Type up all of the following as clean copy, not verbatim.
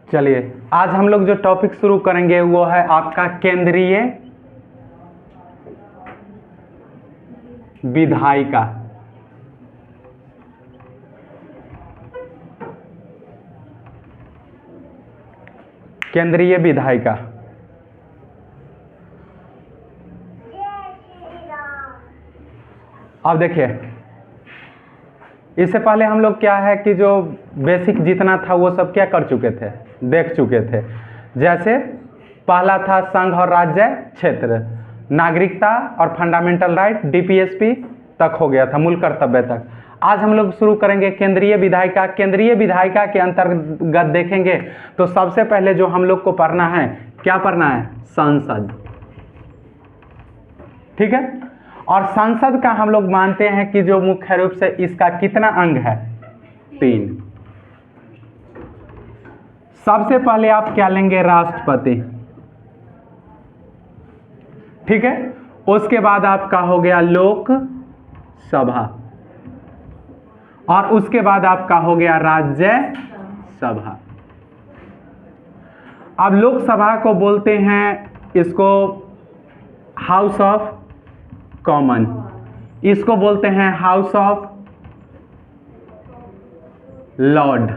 चलिए आज हम लोग जो टॉपिक शुरू करेंगे वो है आपका केंद्रीय विधायिका। केंद्रीय विधायिका। अब देखिए, इससे पहले हम लोग क्या है कि जो बेसिक जितना था वो सब क्या कर चुके थे, देख चुके थे। जैसे पहला था संघ और राज्य क्षेत्र, नागरिकता और फंडामेंटल राइट, डीपीएसपी तक हो गया था, मूल कर्तव्य तक। आज हम लोग शुरू करेंगे केंद्रीय विधायिका। केंद्रीय विधायिका के अंतर्गत देखेंगे तो सबसे पहले जो हम लोग को पढ़ना है, क्या पढ़ना है? संसद। ठीक है। और संसद का हम लोग मानते हैं कि जो मुख्य रूप से इसका कितना अंग है? 3। सबसे पहले आप क्या लेंगे? राष्ट्रपति। ठीक है। उसके बाद आपका हो गया लोकसभा और उसके बाद आपका हो गया राज्यसभा। अब लोकसभा को बोलते हैं इसको हाउस ऑफ कॉमन, इसको बोलते हैं हाउस ऑफ लॉर्ड।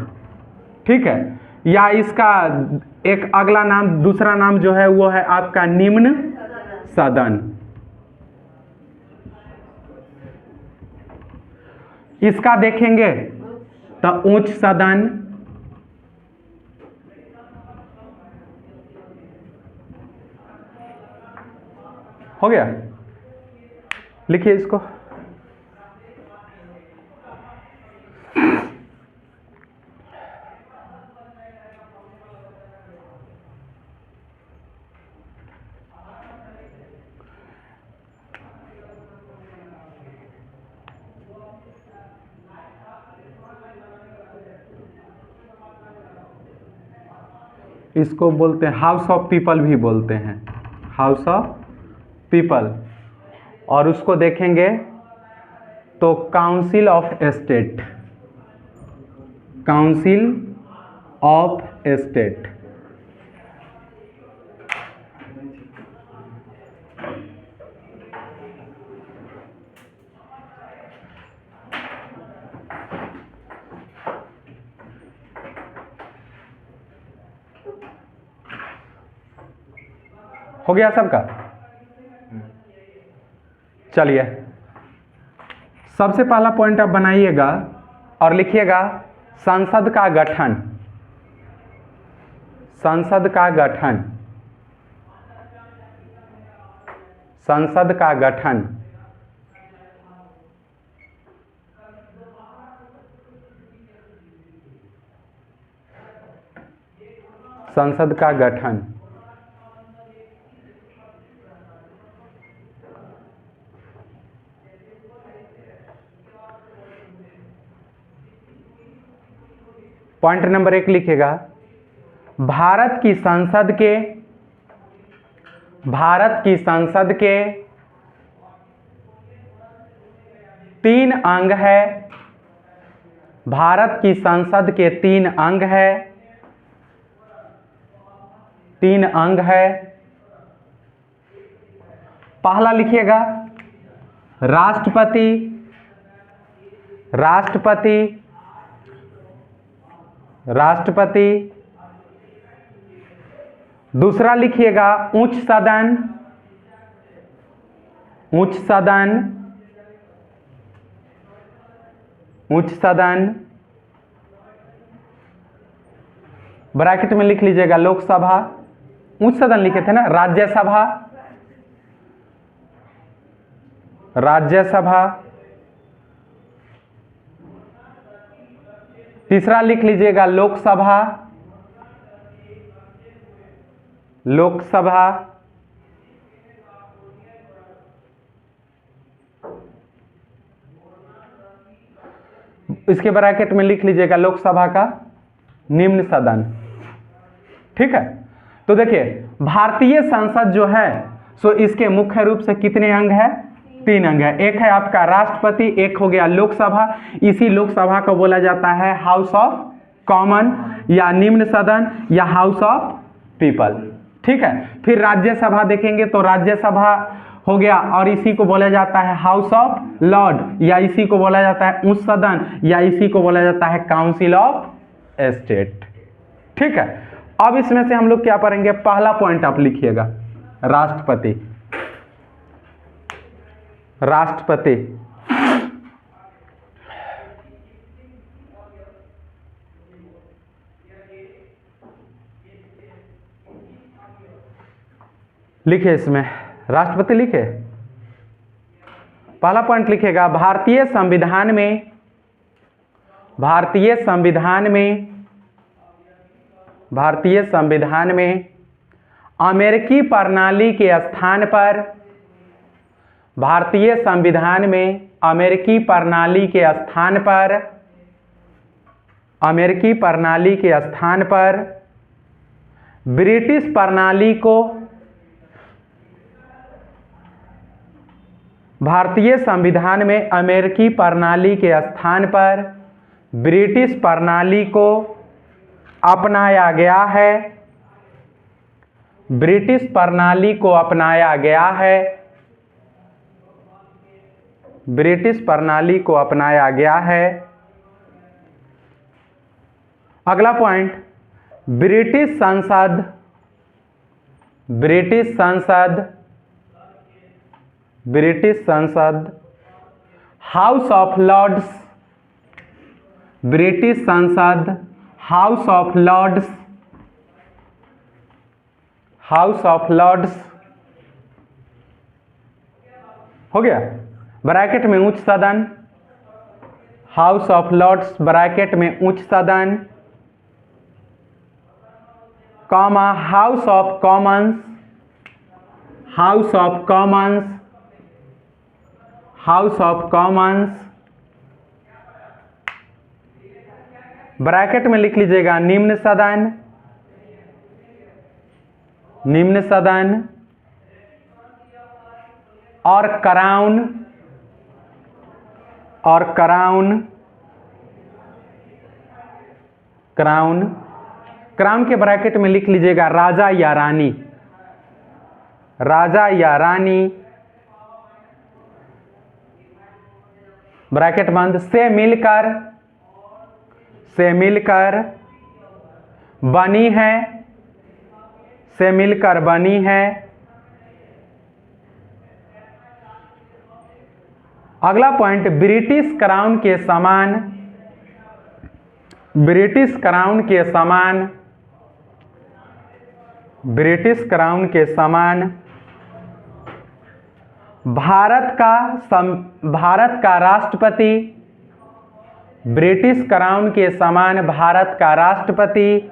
ठीक है। या इसका एक अगला नाम, दूसरा नाम जो है वो है आपका निम्न सदन। इसका देखेंगे तो उच्च सदन, हो गया। लिखिए इसको। इसको बोलते हैं हाउस ऑफ पीपल भी बोलते हैं, हाउस ऑफ पीपल। और उसको देखेंगे तो council of state, council of state. हो गया सबका? चलिए, सबसे पहला पॉइंट आप बनाइएगा और लिखिएगा संसद का गठन। संसद का गठन, संसद का गठन। संसद का गठन। पॉइंट नंबर 1 लिखिएगा, भारत की संसद के, भारत की संसद के 3 अंग है। भारत की संसद के 3 अंग है, 3 अंग है। पहला लिखिएगा राष्ट्रपति, राष्ट्रपति, राष्ट्रपति। दूसरा लिखिएगा उच्च सदन, उच्च सदन, उच्च सदन। ब्रैकेट में लिख लीजिएगा लोकसभा, उच्च सदन लिखे थे ना, राज्यसभा, राज्यसभा। तीसरा लिख लीजिएगा लोकसभा, लोकसभा। इसके ब्रैकेट में लिख लीजिएगा लोकसभा का निम्न सदन। ठीक है। तो देखिए, भारतीय संसद जो है सो इसके मुख्य रूप से कितने अंग है? 3 अंग है। एक है आपका राष्ट्रपति, एक हो गया लोकसभा। इसी लोकसभा को बोला जाता है हाउस ऑफ कॉमन या निम्न सदन या हाउस ऑफ पीपल। ठीक है, फिर राज्यसभा देखेंगे तो राज्यसभा हो गया और इसी को बोला जाता है हाउस ऑफ लॉर्ड या इसी को बोला जाता है उच्च सदन या इसी को बोला जाता है काउंसिल ऑफ स्टेट। ठीक है, अब इसमें से हम लोग क्या पढ़ेंगे, पहला पॉइंट आप लिखिएगा, राष्ट्रपति। राष्ट्रपति लिखे, इसमें राष्ट्रपति लिखे, पहला पॉइंट लिखेगा, भारतीय संविधान में, भारतीय संविधान में, भारतीय संविधान में अमेरिकी प्रणाली के स्थान पर, भारतीय संविधान में अमेरिकी प्रणाली के स्थान पर, अमेरिकी प्रणाली के स्थान पर ब्रिटिश प्रणाली को, भारतीय संविधान में अमेरिकी प्रणाली के स्थान पर ब्रिटिश प्रणाली को अपनाया गया है, ब्रिटिश प्रणाली को अपनाया गया है, ब्रिटिश प्रणाली को अपनाया गया है। अगला पॉइंट, ब्रिटिश संसद, ब्रिटिश संसद, ब्रिटिश संसद हाउस ऑफ लॉर्ड्स, ब्रिटिश संसद house of lords, house of lords हो गया, ब्रैकेट में उच्च सदन, हाउस ऑफ लॉर्ड्स ब्रैकेट में उच्च सदन, comma house of Commons, house of Commons, house of Commons bracket में लिख लीजिएगा निम्न सदन, निम्न सदन और क्राउन, और क्राउन, क्राउन, क्राउन के ब्रैकेट में लिख लीजिएगा राजा या रानी, राजा या रानी ब्रैकेट बंद, से मिलकर, से मिलकर बनी है, से मिलकर बनी है। अगला पॉइंट, ब्रिटिश क्राउन के समान, ब्रिटिश क्राउन के समान, ब्रिटिश क्राउन के समान भारत का राष्ट्रपति, ब्रिटिश क्राउन के समान भारत का राष्ट्रपति,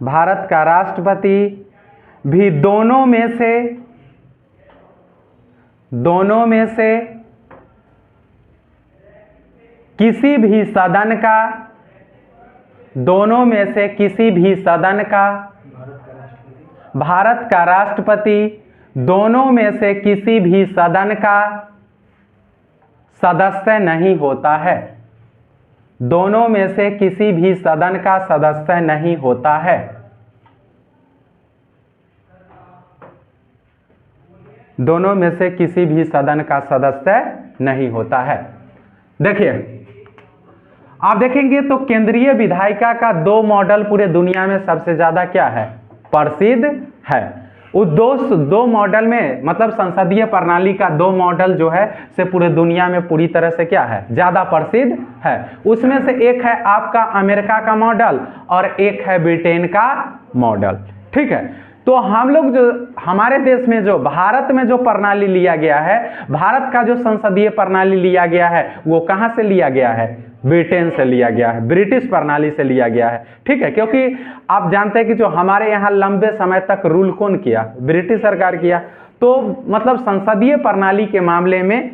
भारत का राष्ट्रपति भी दोनों में से, दोनों में से किसी भी सदन का, दोनों में से किसी भी सदन का, भारत का राष्ट्रपति दोनों में से किसी भी सदन का सदस्य नहीं होता है, दोनों में से किसी भी सदन का सदस्य नहीं होता है। दोनों में से किसी भी सदन का सदस्य नहीं होता है। देखिए, आप देखेंगे तो केंद्रीय विधायिका का दो मॉडल पूरे दुनिया में सबसे ज्यादा क्या है, प्रसिद्ध है। उस दो मॉडल में मतलब संसदीय प्रणाली का दो मॉडल जो है से पूरे दुनिया में पूरी तरह से क्या है, ज्यादा प्रसिद्ध है। उसमें से एक है आपका अमेरिका का मॉडल और एक है ब्रिटेन का मॉडल। ठीक है, तो हम लोग जो हमारे देश में जो भारत में जो प्रणाली लिया गया है, भारत का जो संसदीय प्रणाली लिया गया है वो कहां से लिया गया है, ब्रिटेन से लिया गया है, ब्रिटिश प्रणाली से लिया गया है। ठीक है, क्योंकि आप जानते हैं कि जो हमारे यहाँ लंबे समय तक रूल कौन किया, ब्रिटिश सरकार किया। तो मतलब संसदीय प्रणाली के मामले में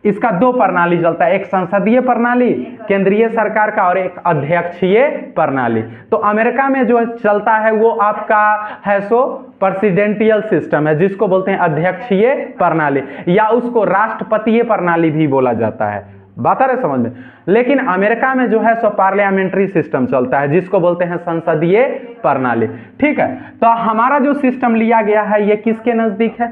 इसका दो प्रणाली चलता है, एक संसदीय प्रणाली केंद्रीय सरकार का और एक अध्यक्षीय प्रणाली। तो अमेरिका में जो चलता है वो आपका है सो प्रेसिडेंटियल सिस्टम है, जिसको बोलते हैं अध्यक्षीय प्रणाली, या उसको राष्ट्रपतीय प्रणाली भी बोला जाता है। बात आ रहा है समझ में। लेकिन अमेरिका में जो है सो पार्लियामेंट्री सिस्टम चलता है, जिसको बोलते हैं संसदीय प्रणाली। ठीक है, तो हमारा जो सिस्टम लिया गया है ये किसके नजदीक है?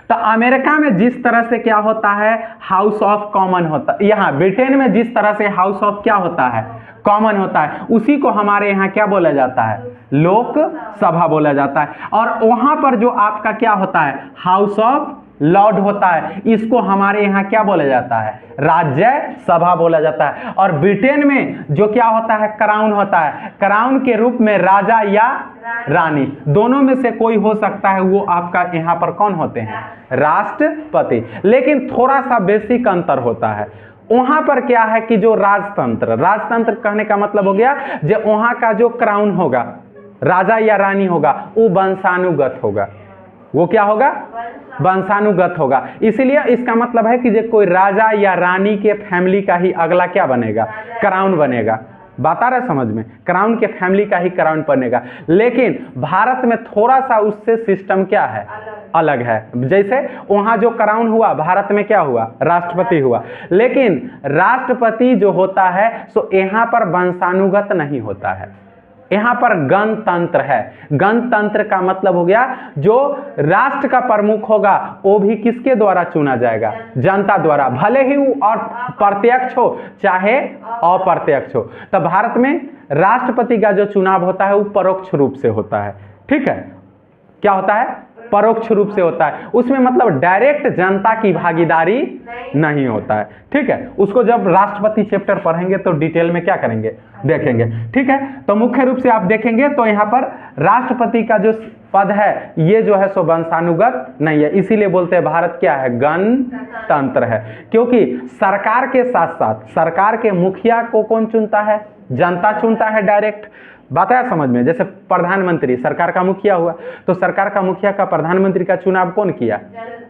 तो अमेरिका में जिस तरह से क्या होता है, हाउस ऑफ कॉमन होता है, यहाँ ब्रिटेन में जिस तरह से हाउस ऑफ क्या होता है, कॉमन होता है, उसी को हमारे यहाँ क्या बोला जाता है, लोकसभा बोला जाता है। और वहां पर जो आपका क्या होता है, हाउस ऑफ लॉर्ड होता है, इसको हमारे यहाँ क्या बोला जाता है, राज्यसभा बोला जाता है। और ब्रिटेन में जो क्या होता है, क्राउन होता है, क्राउन के रूप में राजा या रानी, दोनों में से कोई हो सकता है, वो आपका यहाँ पर कौन होते हैं, राष्ट्रपति। लेकिन थोड़ा सा बेसिक अंतर होता है, वहां पर क्या है कि जो राजतंत्र, राजतंत्र कहने का मतलब हो गया जो वहां का जो क्राउन होगा, राजा या रानी होगा, वो वंशानुगत होगा। वो क्या होगा, वंशानुगत होगा। इसीलिए इसका मतलब है कि जो कोई राजा या रानी के फैमिली का ही अगला क्या बनेगा, क्राउन बनेगा। बात आ रहा है समझ में, क्राउन के फैमिली का ही क्राउन बनेगा। लेकिन भारत में थोड़ा सा उससे सिस्टम क्या है, अलग है। जैसे वहां जो क्राउन हुआ, भारत में क्या हुआ, राष्ट्रपति हुआ। लेकिन राष्ट्रपति जो होता है सो यहाँ पर वंशानुगत नहीं होता है, यहाँ पर गणतंत्र है। गणतंत्र का मतलब हो गया जो राष्ट्र का प्रमुख होगा वो भी किसके द्वारा चुना जाएगा, जनता द्वारा, भले ही वो और प्रत्यक्ष हो चाहे अप्रत्यक्ष हो। तो भारत में राष्ट्रपति का जो चुनाव होता है वो परोक्ष रूप से होता है। ठीक है, क्या होता है, परोक्ष रूप से होता है, उसमें मतलब डायरेक्ट जनता की भागीदारी नहीं होता है। ठीक है, उसको जब राष्ट्रपति चैप्टर पढ़ेंगे तो डिटेल में क्या करेंगे, देखेंगे। ठीक है, तो मुख्य रूप से आप देखेंगे तो यहाँ पर राष्ट्रपति का जो पद है ये जो है सो वंशानुगत नहीं है। इसीलिए बोलते हैं भारत क्या है, गणतंत्र है। क्योंकि सरकार के साथ साथ सरकार के मुखिया को कौन चुनता है, जनता चुनता है डायरेक्ट। बात आया समझ में। जैसे प्रधानमंत्री सरकार का मुखिया हुआ, तो सरकार का मुखिया का प्रधानमंत्री का चुनाव कौन किया,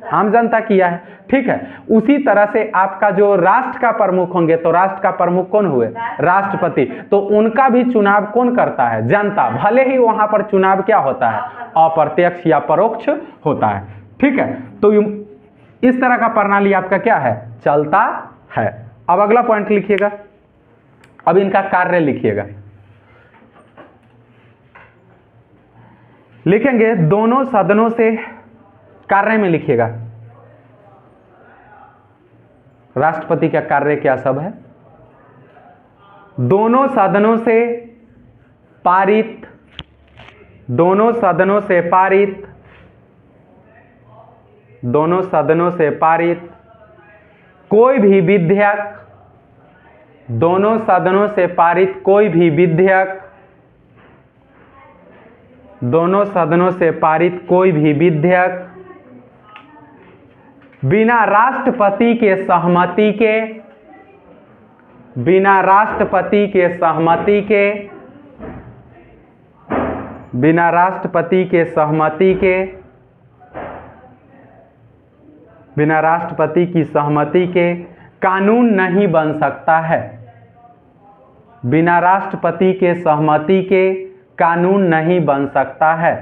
आम जनता किया है। ठीक है, उसी तरह से आपका जो राष्ट्र का प्रमुख होंगे तो राष्ट्र का प्रमुख कौन हुए, राष्ट्रपति, तो उनका भी चुनाव कौन करता है, जनता। भले ही वहां पर चुनाव क्या होता है, अप्रत्यक्ष या परोक्ष होता है। ठीक है, तो इस तरह का प्रणाली आपका क्या है, चलता है। अब अगला पॉइंट लिखिएगा, अब इनका कार्य लिखिएगा। लिखेंगे दोनों सदनों से, कार्य में लिखिएगा राष्ट्रपति का कार्य क्या सब है। दोनों सदनों से पारित, दोनों सदनों से पारित, दोनों सदनों से पारित कोई भी विधेयक, दोनों सदनों से पारित कोई भी विधेयक, दोनों सदनों से पारित कोई भी विधेयक बिना राष्ट्रपति के सहमति के, बिना राष्ट्रपति के सहमति के, बिना राष्ट्रपति के सहमति के, बिना राष्ट्रपति की सहमति के कानून नहीं बन सकता है। बिना राष्ट्रपति के सहमति के कानून नहीं बन सकता है।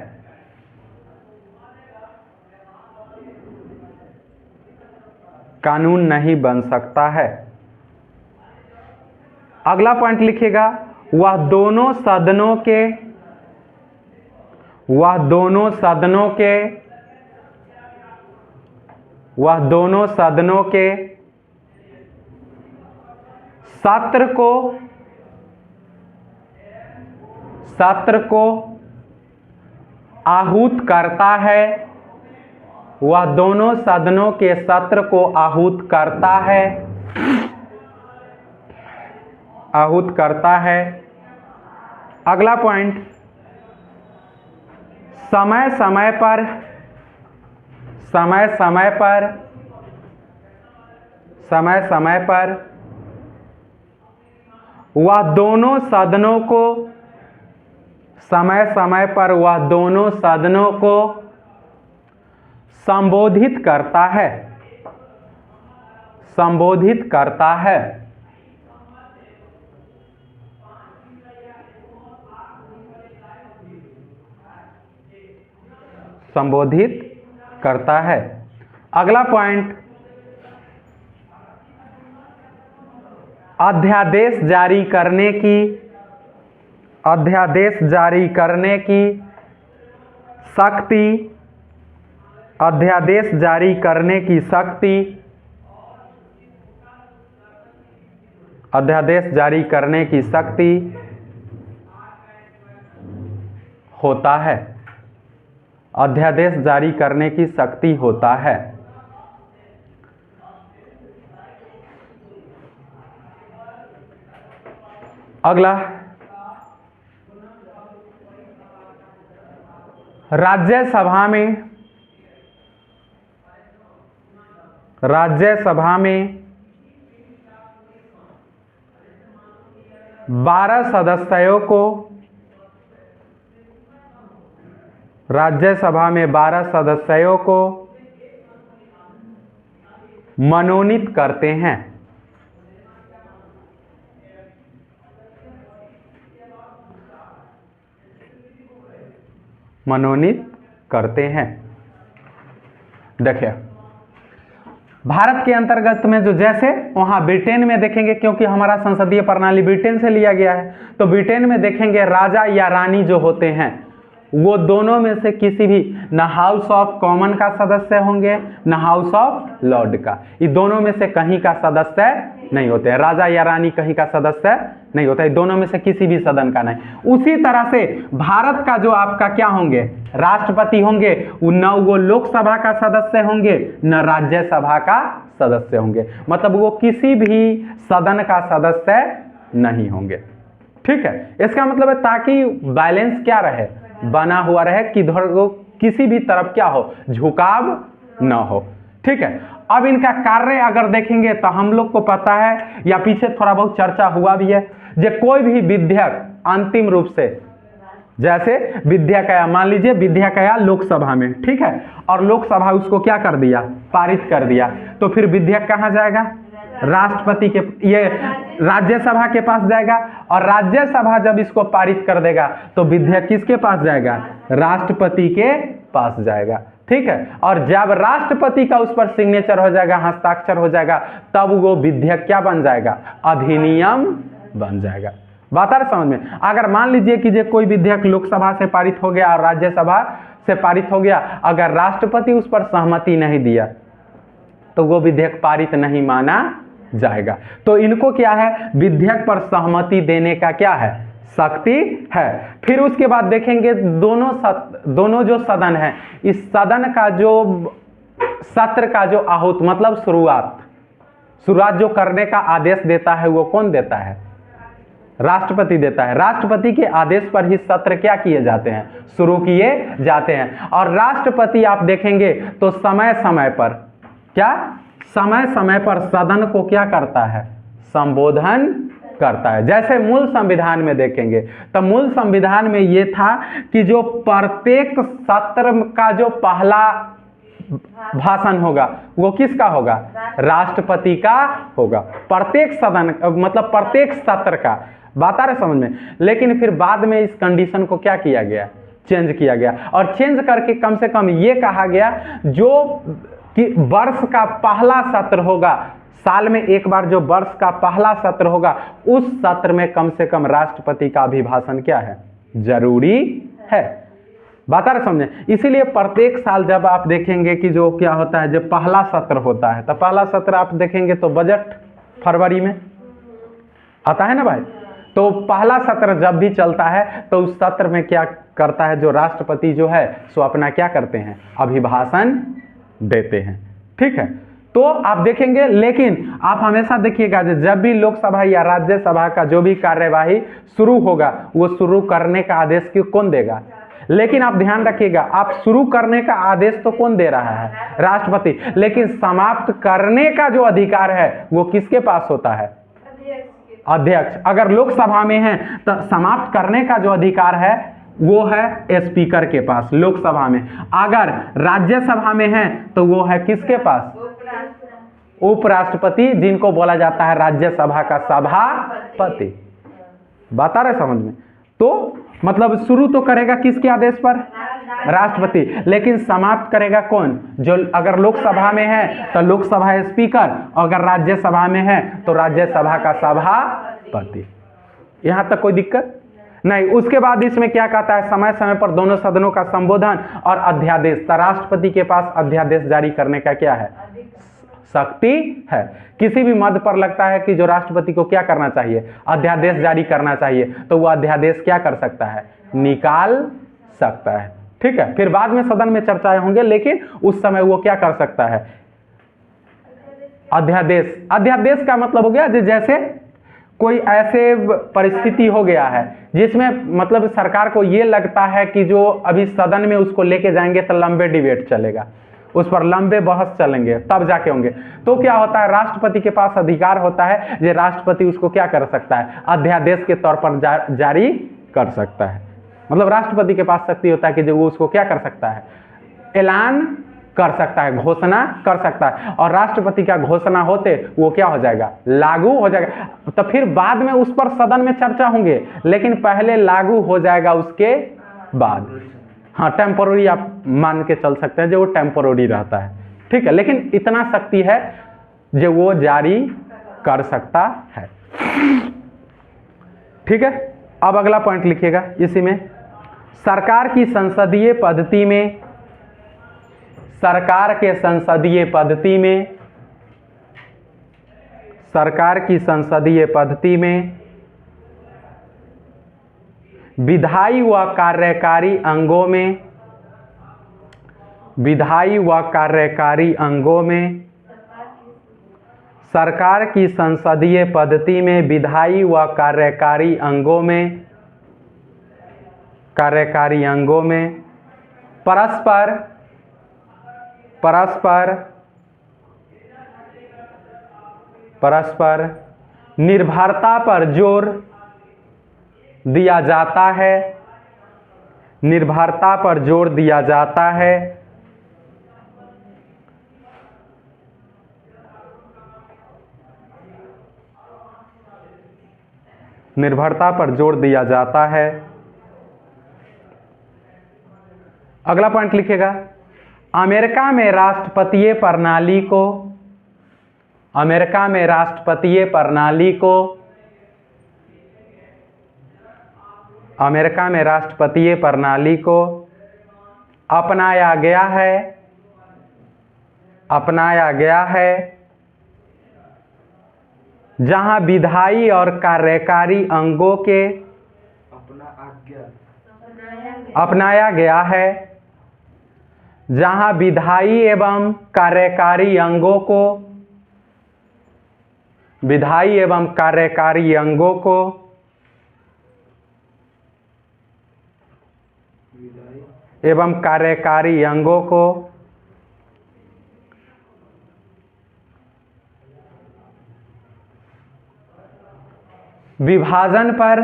कानून नहीं बन सकता है। अगला पॉइंट लिखिएगा, वह दोनों सदनों के, वह दोनों सदनों के, वह दोनों सदनों के सत्र को, सत्र को आहूत करता है। वह दोनों सदनों के सत्र को आहूत करता है, आहूत करता है। अगला पॉइंट, समय समय पर, समय समय पर, समय समय पर वह दोनों सदनों को, समय समय पर वह दोनों सदनों को संबोधित करता है, संबोधित करता है। संबोधित करता है। अगला पॉइंट, अध्यादेश जारी करने की शक्ति अध्यादेश जारी करने की शक्ति अध्यादेश जारी करने की शक्ति होता है। अध्यादेश जारी करने की शक्ति होता है। अगला, राज्यसभा में 12 सदस्यों को राज्यसभा में 12 सदस्यों को मनोनीत करते हैं। मनोनीत करते हैं। देखिए, भारत के अंतर्गत में जो जैसे वहां ब्रिटेन में देखेंगे, क्योंकि हमारा संसदीय प्रणाली ब्रिटेन से लिया गया है, तो ब्रिटेन में देखेंगे राजा या रानी जो होते हैं वो दोनों में से किसी भी न हाउस ऑफ कॉमन का सदस्य होंगे न हाउस ऑफ लॉर्ड का। ये दोनों में से कहीं का सदस्य नहीं होते हैं। राजा या रानी कहीं का सदस्य नहीं होता है, दोनों में से किसी भी सदन का नहीं। उसी तरह से भारत का जो आपका क्या होंगे, राष्ट्रपति होंगे, न वो लोकसभा का सदस्य होंगे न राज्यसभा का सदस्य होंगे, मतलब वो किसी भी सदन का सदस्य नहीं होंगे। ठीक है, इसका मतलब है ताकि बैलेंस क्या रहे, बना हुआ रहे, किधर को किसी भी तरफ क्या हो, झुकाव न हो। ठीक है, अब इनका कार्य अगर देखेंगे तो हम लोग को पता है या पीछे थोड़ा बहुत चर्चा हुआ भी है, जो कोई भी विधेयक अंतिम रूप से, जैसे विधेयक आया, मान लीजिए विधेयक आया लोकसभा में, ठीक है, और लोकसभा उसको क्या कर दिया, पारित कर दिया, तो फिर विधेयक कहाँ जाएगा, राष्ट्रपति के, ये राज्यसभा के पास जाएगा, और राज्यसभा जब इसको पारित कर देगा तो विधेयक किसके पास जाएगा, राष्ट्रपति के पास जाएगा। ठीक है, और जब राष्ट्रपति का उस पर सिग्नेचर हो जाएगा, हस्ताक्षर हो जाएगा, तब वो विधेयक क्या बन जाएगा, अधिनियम बन जाएगा। बात आ रहा समझ में। अगर मान लीजिए कि जो कोई विधेयक लोकसभा से पारित हो गया और राज्यसभा से पारित हो गया, अगर राष्ट्रपति उस पर सहमति नहीं दिया तो वो विधेयक पारित नहीं माना जाएगा। तो इनको क्या है, विधेयक पर सहमति देने का क्या है, शक्ति है। फिर उसके बाद देखेंगे दोनों जो सदन है, इस सदन का जो सत्र का जो आहूत मतलब शुरुआत जो करने का आदेश देता है वो कौन देता है, राष्ट्रपति देता है। राष्ट्रपति के आदेश पर ही सत्र क्या किए जाते हैं, शुरू किए जाते हैं। और राष्ट्रपति आप देखेंगे तो समय समय पर सदन को क्या करता है, संबोधन करता है। जैसे मूल संविधान में देखेंगे तो मूल संविधान में ये था कि जो प्रत्येक सत्र का जो पहला भाषण होगा वो किसका होगा, राष्ट्रपति का होगा, प्रत्येक सदन मतलब प्रत्येक सत्र का। बात आ रहा समझ में। लेकिन फिर बाद में इस कंडीशन को क्या किया गया, चेंज किया गया, और चेंज करके कम से कम ये कहा गया जो कि वर्ष का पहला सत्र होगा, साल में एक बार जो वर्ष का पहला सत्र होगा, उस सत्र में कम से कम राष्ट्रपति का अभिभाषण क्या है, जरूरी है। बात आ रहा समझे। इसीलिए प्रत्येक साल जब आप देखेंगे कि जो क्या होता है, जब पहला सत्र होता है, तो पहला सत्र आप देखेंगे तो बजट फरवरी में आता है ना भाई। तो पहला सत्र जब भी चलता है तो उस सत्र में क्या करता है, जो राष्ट्रपति जो है सो अपना क्या करते हैं, अभिभाषण देते हैं। ठीक है, तो आप देखेंगे, लेकिन आप हमेशा देखिएगा जब भी लोकसभा या राज्यसभा का जो भी कार्यवाही शुरू होगा वो शुरू करने का आदेश क्यों कौन देगा, लेकिन आप ध्यान रखिएगा, आप शुरू करने का आदेश तो कौन दे रहा है, राष्ट्रपति, लेकिन समाप्त करने का जो अधिकार है वो किसके पास होता है, अध्यक्ष। अगर लोकसभा में है तो समाप्त करने का जो अधिकार है वो है स्पीकर के पास लोकसभा में। अगर राज्यसभा में है तो वो है किसके पास, उपराष्ट्रपति, जिनको बोला जाता है राज्यसभा का सभापति। बता रहे समझ में। तो मतलब शुरू तो करेगा किसके आदेश पर, राष्ट्रपति। लेकिन समाप्त करेगा कौन? जो अगर लोकसभा में है तो लोकसभा स्पीकर, अगर राज्यसभा में है तो राज्यसभा का सभापति। यहां तक कोई दिक्कत नहीं। उसके बाद इसमें क्या कहता है? समय समय पर दोनों सदनों का संबोधन और अध्यादेश। तो राष्ट्रपति के पास अध्यादेश जारी करने का क्या है? शक्ति है। किसी भी मद पर लगता है कि जो राष्ट्रपति को क्या करना चाहिए? अध्यादेश जारी करना चाहिए। तो वो अध्यादेश क्या कर सकता है? निकाल सकता है। ठीक है, फिर बाद में सदन में चर्चाएं होंगे, लेकिन उस समय वो क्या कर सकता है? अध्यादेश। अध्यादेश का मतलब हो गया जैसे कोई ऐसे परिस्थिति हो गया है जिसमें मतलब सरकार को ये लगता है कि जो अभी सदन में उसको लेके जाएंगे तो लंबे डिबेट चलेगा, उस पर लंबे बहस चलेंगे, तब जाके होंगे। तो क्या होता है? राष्ट्रपति के पास अधिकार होता है, जो राष्ट्रपति उसको क्या कर सकता है? अध्यादेश के तौर पर जारी कर सकता है। मतलब राष्ट्रपति के पास शक्ति होता है कि जो वो उसको क्या कर सकता है? ऐलान कर सकता है, घोषणा कर सकता है। और राष्ट्रपति का घोषणा होते वो क्या हो जाएगा? लागू हो जाएगा। तो फिर बाद में उस पर सदन में चर्चा होंगे, लेकिन पहले लागू हो जाएगा उसके बाद। हाँ, टेम्पोररी आप मान के चल सकते हैं, जो वो टेम्पोररी रहता है। ठीक है, लेकिन इतना शक्ति है जो वो जारी कर सकता है। ठीक है, अब अगला पॉइंट लिखिएगा इसी में। सरकार की संसदीय पद्धति में, सरकार के संसदीय पद्धति में, सरकार की संसदीय पद्धति में विधायी व कार्यकारी अंगों में, विधायी व कार्यकारी अंगों में, सरकार की संसदीय पद्धति में विधायी व कार्यकारी अंगों में, कार्यकारी अंगों में परस्पर परस्पर परस्पर निर्भरता पर जोर दिया जाता है, निर्भरता पर जोर दिया जाता है, निर्भरता पर जोर दिया जाता है। अगला पॉइंट लिखिएगा। अमेरिका में राष्ट्रपतीय प्रणाली को, अमेरिका में राष्ट्रपतीय प्रणाली को, अमेरिका में राष्ट्रपतीय प्रणाली को अपनाया गया है, अपनाया गया है, जहां विधायी और कार्यकारी अंगों के अपनाया गया है, जहां विधायी एवं कार्यकारी अंगों को, विधायी एवं कार्यकारी अंगों को एवं कार्यकारी अंगों को विभाजन पर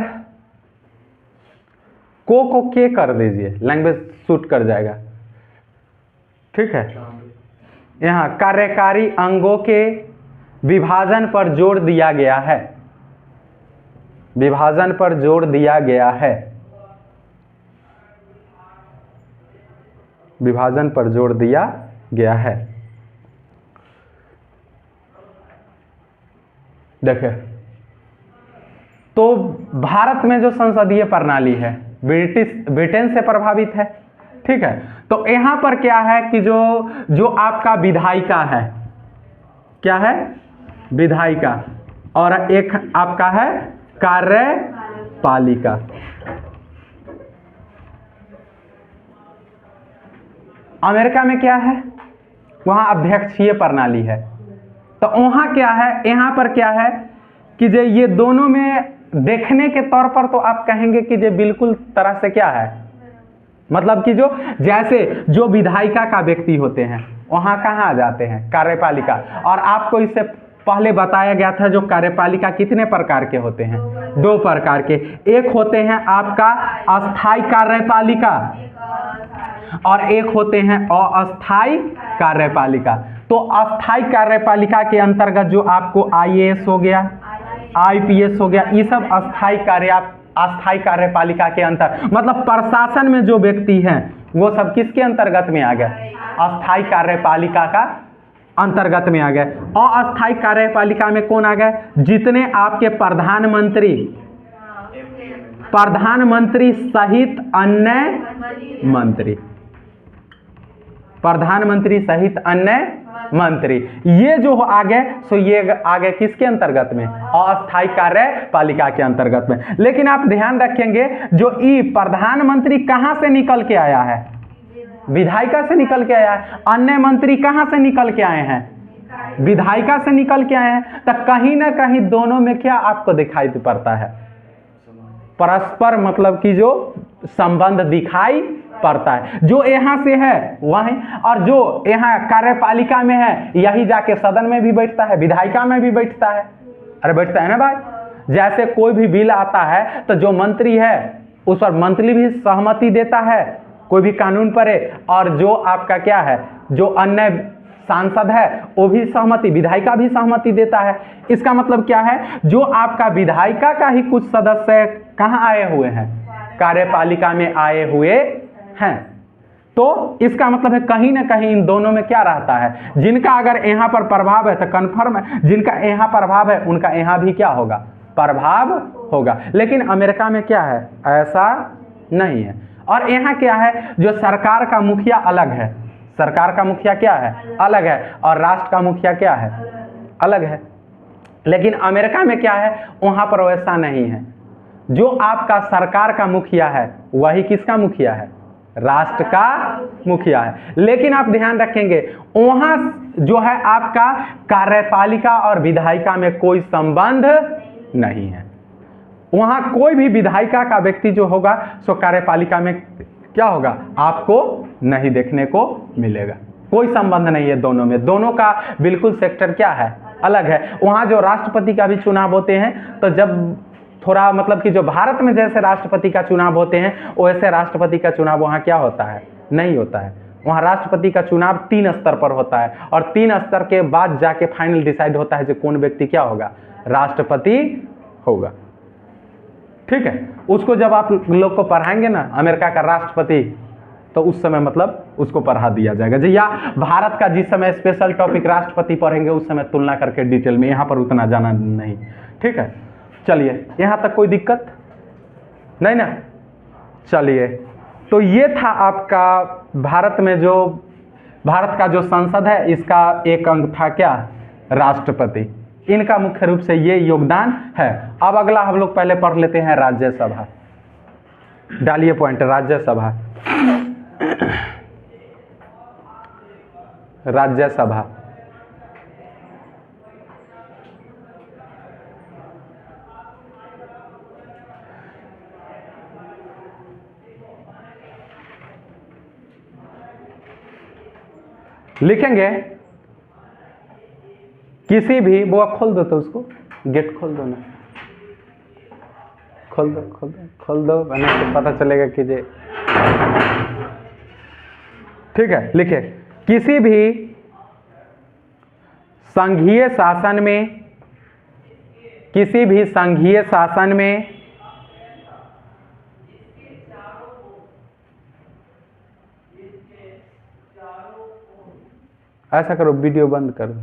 को के कर दीजिए, लैंग्वेज सूट कर जाएगा। ठीक है, यहाँ कार्यकारी अंगों के विभाजन पर जोर दिया गया है, विभाजन पर जोर दिया गया है, विभाजन पर जोर दिया गया है। देखिए, तो भारत में जो संसदीय प्रणाली है ब्रिटेन से प्रभावित है। ठीक है, तो यहां पर क्या है कि जो आपका विधायिका है, क्या है? विधायिका, और एक आपका है कार्यपालिका। अमेरिका में क्या है? वहां अध्यक्षीय प्रणाली है। तो वहां क्या है? यहां पर क्या है कि जो ये दोनों में देखने के तौर पर तो आप कहेंगे कि ये बिल्कुल तरह से क्या है, मतलब कि जो जैसे जो विधायिका का व्यक्ति होते हैं वहां कहाँ आ जाते हैं? कार्यपालिका। और आपको इससे पहले बताया गया था जो कार्यपालिका कितने प्रकार के होते हैं? 2 प्रकार के। एक होते हैं आपका अस्थायी कार्यपालिका और एक होते हैं अस्थायी कार्यपालिका। तो अस्थायी कार्यपालिका के अंतर्गत जो आपको IAS हो गया, IPS हो गया, ये सब अस्थायी कार्यपालिका के अंतर, मतलब प्रशासन में जो व्यक्ति हैं वो सब किसके अंतर्गत में आ गए? अस्थाई कार्यपालिका का अंतर्गत में आ गए। अस्थाई कार्यपालिका में कौन आ गए? जितने आपके प्रधानमंत्री सहित अन्य मंत्री, प्रधानमंत्री सहित अन्य मंत्री, ये जो आ गए सो ये आ गए किसके अंतर्गत में? अस्थाई कार्यपालिका के अंतर्गत में। लेकिन आप ध्यान रखेंगे जो ई प्रधानमंत्री कहां से निकल के आया है? विधायिका से निकल के आया है। अन्य मंत्री कहां से निकल के आए हैं? विधायिका से निकल के आए हैं। तो कहीं ना कहीं दोनों में क्या आपको दिखाई पड़ता है? परस्पर मतलब कि जो संबंध दिखाई पड़ता है। जो यहाँ से है वहीं, और जो यहाँ कार्यपालिका में है यही जाके सदन में भी बैठता है, विधायिका में भी बैठता है। अरे बैठता है ना भाई। जैसे कोई भी बिल आता है तो जो मंत्री है उस पर मंत्री भी सहमति देता है कोई भी कानून पर है, और जो आपका क्या है, जो अन्य सांसद है वो भी सहमति, विधायिका भी सहमति देता है। इसका मतलब क्या है? जो आपका विधायिका का ही कुछ सदस्य कहाँ आए हुए हैं? कार्यपालिका में आए हुए हैं। तो इसका मतलब है कहीं ना कहीं इन दोनों में क्या रहता है? जिनका अगर यहाँ पर प्रभाव है तो कन्फर्म है, जिनका यहाँ प्रभाव है उनका यहाँ भी क्या होगा? प्रभाव होगा। लेकिन अमेरिका में क्या है? ऐसा नहीं है। और यहाँ क्या है? जो सरकार का मुखिया अलग है, सरकार का मुखिया क्या है? अलग है, और राष्ट्र का मुखिया क्या है? अलग है। लेकिन अमेरिका में क्या है? वहाँ पर वैसा नहीं है। जो आपका सरकार का मुखिया है वही किसका मुखिया है? राष्ट्र का मुखिया है। लेकिन आप ध्यान रखेंगे वहाँ जो है आपका कार्यपालिका और विधायिका में कोई संबंध नहीं है। वहाँ कोई भी विधायिका का व्यक्ति जो होगा सो कार्यपालिका में क्या होगा? आपको नहीं देखने को मिलेगा। कोई संबंध नहीं है दोनों में। दोनों का बिल्कुल सेक्टर क्या है? अलग है। वहाँ जो राष्ट्रपति का भी चुनाव होते हैं तो जब थोड़ा मतलब कि जो भारत में जैसे राष्ट्रपति का चुनाव होते हैं वैसे राष्ट्रपति का चुनाव वहाँ क्या होता है? नहीं होता है। वहाँ राष्ट्रपति का चुनाव 3 स्तर पर होता है, और 3 स्तर के बाद जाके फाइनल डिसाइड होता है जो कौन व्यक्ति क्या होगा? राष्ट्रपति होगा। ठीक है। उसको जब आप लोग को पढ़ाएंगे ना अमेरिका का राष्ट्रपति, तो उस समय मतलब उसको पढ़ा दिया जाएगा जी। या भारत का जिस समय स्पेशल टॉपिक राष्ट्रपति पढ़ेंगे उस समय तुलना करके डिटेल में, यहाँ पर उतना जाना नहीं। ठीक है, चलिए यहाँ तक कोई दिक्कत नहीं ना? चलिए, तो ये था आपका भारत में जो भारत का जो संसद है इसका एक अंग था क्या? राष्ट्रपति। इनका मुख्य रूप से ये योगदान है। अब अगला हम लोग पहले पढ़ लेते हैं राज्यसभा। डालिए पॉइंट, राज्यसभा। राज्यसभा लिखेंगे किसी भी, वो खोल दो तो उसको, गेट खोल दो ना, खोल दो खोल दो खोल दो, तो पता चलेगा कि जे। ठीक है, लिखे किसी भी संघीय शासन में, किसी भी संघीय शासन में ऐसा करो, वीडियो बंद कर दो।